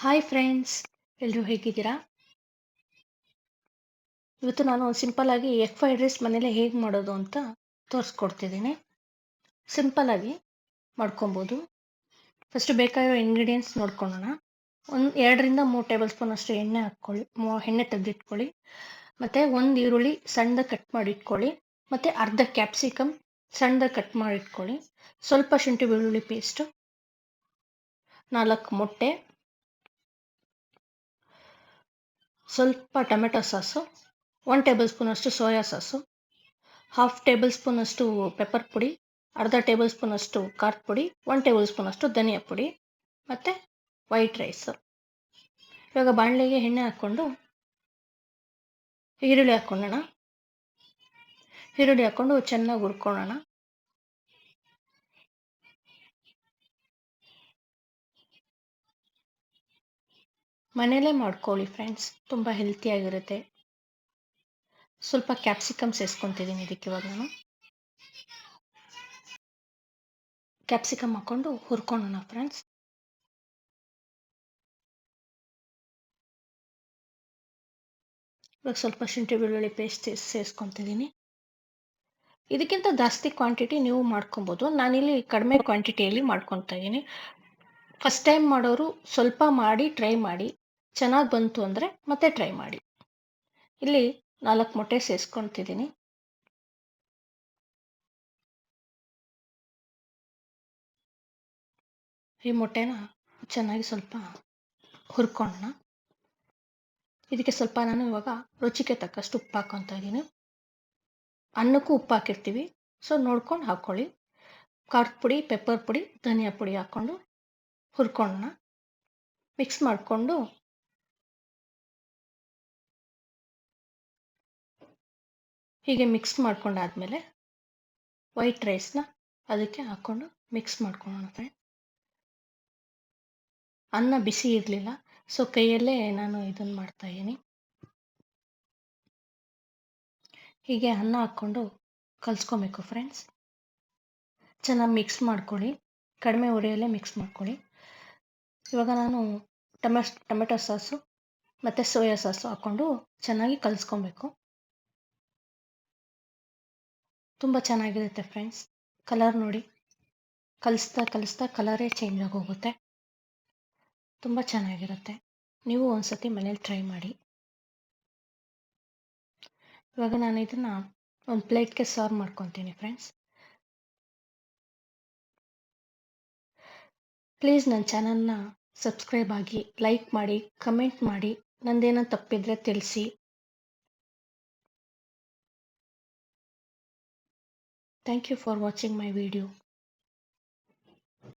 Hi friends, ಎಲ್ಲರೂ ಹೇಗಿದ್ದೀರಾ? ಇವತ್ತು ನಾನು ಸಿಂಪಲ್ಲಾಗಿ ಎಗ್ ಫ್ರೈಡ್ ರೈಸ್ ಮನೇಲೆ ಹೇಗೆ ಮಾಡೋದು ಅಂತ ತೋರಿಸ್ಕೊಡ್ತಿದ್ದೀನಿ. ಸಿಂಪಲ್ಲಾಗಿ ಮಾಡ್ಕೊಬೋದು. ಫಸ್ಟ್ ಬೇಕಾಗಿರೋ ಇಂಗ್ರೀಡಿಯೆಂಟ್ಸ್ ನೋಡ್ಕೊಳ್ಳೋಣ. 2ರಿಂದ 3 ಟೇಬಲ್ ಸ್ಪೂನ್ ಅಷ್ಟು ಎಣ್ಣೆ ಹಾಕ್ಕೊಳ್ಳಿ, ಎಣ್ಣೆ ತೆಗೆದಿಟ್ಕೊಳ್ಳಿ. ಮತ್ತು ಒಂದು ಈರುಳ್ಳಿ ಸಣ್ಣದಾಗಿ ಕಟ್ ಮಾಡಿ ಇಟ್ಕೊಳ್ಳಿ. ಮತ್ತು ಅರ್ಧ ಕ್ಯಾಪ್ಸಿಕಮ್ ಸಣ್ಣದಾಗಿ ಕಟ್ ಮಾಡಿ ಇಟ್ಕೊಳ್ಳಿ. ಸ್ವಲ್ಪ ಶುಂಠಿ ಬೆಳ್ಳುಳ್ಳಿ ಪೇಸ್ಟು, 4 ಮೊಟ್ಟೆ, ಸ್ವಲ್ಪ ಟೊಮೆಟೊ ಸಾಸು, 1 ಟೇಬಲ್ ಸ್ಪೂನ್ ಅಷ್ಟು soya sauce, half table spoon ಅಷ್ಟು ಪೆಪ್ಪರ್ ಪುಡಿ, ಅರ್ಧ ಟೇಬಲ್ ಸ್ಪೂನ್ ಅಷ್ಟು ಖಾರದ ಪುಡಿ, 1 ಟೇಬಲ್ ಸ್ಪೂನ್ ಅಷ್ಟು ಧನಿಯಾ ಪುಡಿ, ಮತ್ತು ವೈಟ್ ರೈಸು. ಇವಾಗ ಬಾಣಲೆಗೆ ಎಣ್ಣೆ ಹಾಕ್ಕೊಂಡು ಈರುಳ್ಳಿ ಹಾಕ್ಕೊಳ್ಳೋಣ. ಈರುಳ್ಳಿ ಹಾಕ್ಕೊಂಡು ಚೆನ್ನಾಗಿ ಹುರ್ಕೊಳ್ಳೋಣ. ಮನೇಲೇ ಮಾಡ್ಕೊಳ್ಳಿ ಫ್ರೆಂಡ್ಸ್, ತುಂಬ ಹೆಲ್ತಿಯಾಗಿರುತ್ತೆ. ಸ್ವಲ್ಪ ಕ್ಯಾಪ್ಸಿಕಮ್ ಸೇರಿಸ್ಕೊತಿದ್ದೀನಿ ಇದಕ್ಕೆ. ಇವಾಗ ನಾನು ಕ್ಯಾಪ್ಸಿಕಮ್ ಹಾಕ್ಕೊಂಡು ಹುರ್ಕೊಳ್ಳೋಣ ಫ್ರೆಂಡ್ಸ್. ಇವಾಗ ಸ್ವಲ್ಪ ಶುಂಠಿ ಬೆಳ್ಳುಳ್ಳಿ ಪೇಸ್ಟ್ ಸೇರಿಸ್ಕೊತಿದ್ದೀನಿ. ಇದಕ್ಕಿಂತ ಜಾಸ್ತಿ ಕ್ವಾಂಟಿಟಿ ನೀವು ಮಾಡ್ಕೊಬೋದು. ನಾನಿಲ್ಲಿ ಕಡಿಮೆ ಕ್ವಾಂಟಿಟಿಯಲ್ಲಿ ಮಾಡ್ಕೊತಾ ಇದ್ದೀನಿ. ಫಸ್ಟ್ ಟೈಮ್ ಮಾಡೋರು ಸ್ವಲ್ಪ ಮಾಡಿ ಟ್ರೈ ಮಾಡಿ, ಚೆನ್ನಾಗಿ ಬಂತು ಅಂದರೆ ಮತ್ತೆ ಟ್ರೈ ಮಾಡಿ. ಇಲ್ಲಿ 4 ಮೊಟ್ಟೆ ಸೇರಿಸ್ಕೊತಿದ್ದೀನಿ. ಈ ಮೊಟ್ಟೆನ ಚೆನ್ನಾಗಿ ಸ್ವಲ್ಪ ಹುರ್ಕೊಳ್ಳೋಣ. ಇದಕ್ಕೆ ಸ್ವಲ್ಪ ನಾನು ಇವಾಗ ರುಚಿಗೆ ತಕ್ಕಷ್ಟು ಉಪ್ಪು ಹಾಕ್ಕೊತಾ ಇದ್ದೀನಿ. ಅನ್ನಕ್ಕೂ ಉಪ್ಪು ಹಾಕಿರ್ತೀವಿ, ಸೊ ನೋಡ್ಕೊಂಡು ಹಾಕ್ಕೊಳ್ಳಿ. ಖಾರದ ಪುಡಿ, ಪೆಪ್ಪರ್ ಪುಡಿ, ಧನಿಯಾ ಪುಡಿ ಹಾಕ್ಕೊಂಡು ಹುರ್ಕೊಳ್ಳೋಣ. ಮಿಕ್ಸ್ ಮಾಡಿಕೊಂಡು ಹೀಗೆ ಮಿಕ್ಸ್ ಮಾಡ್ಕೊಂಡಾದ್ಮೇಲೆ ವೈಟ್ ರೈಸ್ನ ಅದಕ್ಕೆ ಹಾಕ್ಕೊಂಡು ಮಿಕ್ಸ್ ಮಾಡ್ಕೊಳ್ಳೋಣ ಫ್ರೆಂಡ್. ಅನ್ನ ಬಿಸಿ ಇರಲಿಲ್ಲ, ಸೊ ಕೈಯಲ್ಲೇ ನಾನು ಇದನ್ನು ಮಾಡ್ತಾಯಿದ್ದೀನಿ. ಹೀಗೆ ಅನ್ನ ಹಾಕ್ಕೊಂಡು ಕಲಿಸ್ಕೊಬೇಕು ಫ್ರೆಂಡ್ಸ್. ಚೆನ್ನಾಗಿ ಮಿಕ್ಸ್ ಮಾಡ್ಕೊಳ್ಳಿ, ಕಡಿಮೆ ಉರಿಯಲ್ಲೇ ಮಿಕ್ಸ್ ಮಾಡ್ಕೊಳ್ಳಿ. ಇವಾಗ ನಾನು ಟೊಮೆಟೊ ಸಾಸು ಮತ್ತು ಸೋಯಾ ಸಾಸು ಹಾಕ್ಕೊಂಡು ಚೆನ್ನಾಗಿ ಕಲಿಸ್ಕೊಬೇಕು. ತುಂಬ ಚೆನ್ನಾಗಿರುತ್ತೆ ಫ್ರೆಂಡ್ಸ್. ಕಲರ್ ನೋಡಿ, ಕಲಿಸ್ತಾ ಕಲರೇ ಚೇಂಜ್ ಆಗೋಗುತ್ತೆ. ತುಂಬ ಚೆನ್ನಾಗಿರುತ್ತೆ. ನೀವು ಒಂದ್ಸತಿ ಮನೇಲಿ ಟ್ರೈ ಮಾಡಿ. ಇವಾಗ ನಾನು ಇದನ್ನು ಒಂದು ಪ್ಲೇಟ್ಗೆ ಸರ್ವ್ ಮಾಡ್ಕೊತೀನಿ ಫ್ರೆಂಡ್ಸ್. ಪ್ಲೀಸ್ ನನ್ನ ಚಾನಲ್ನ ಸಬ್ಸ್ಕ್ರೈಬ್ ಆಗಿ, ಲೈಕ್ ಮಾಡಿ, ಕಮೆಂಟ್ ಮಾಡಿ, ನಂದೇನೋ ತಪ್ಪಿದ್ರೆ ತಿಳಿಸಿ. Thank you for watching my video.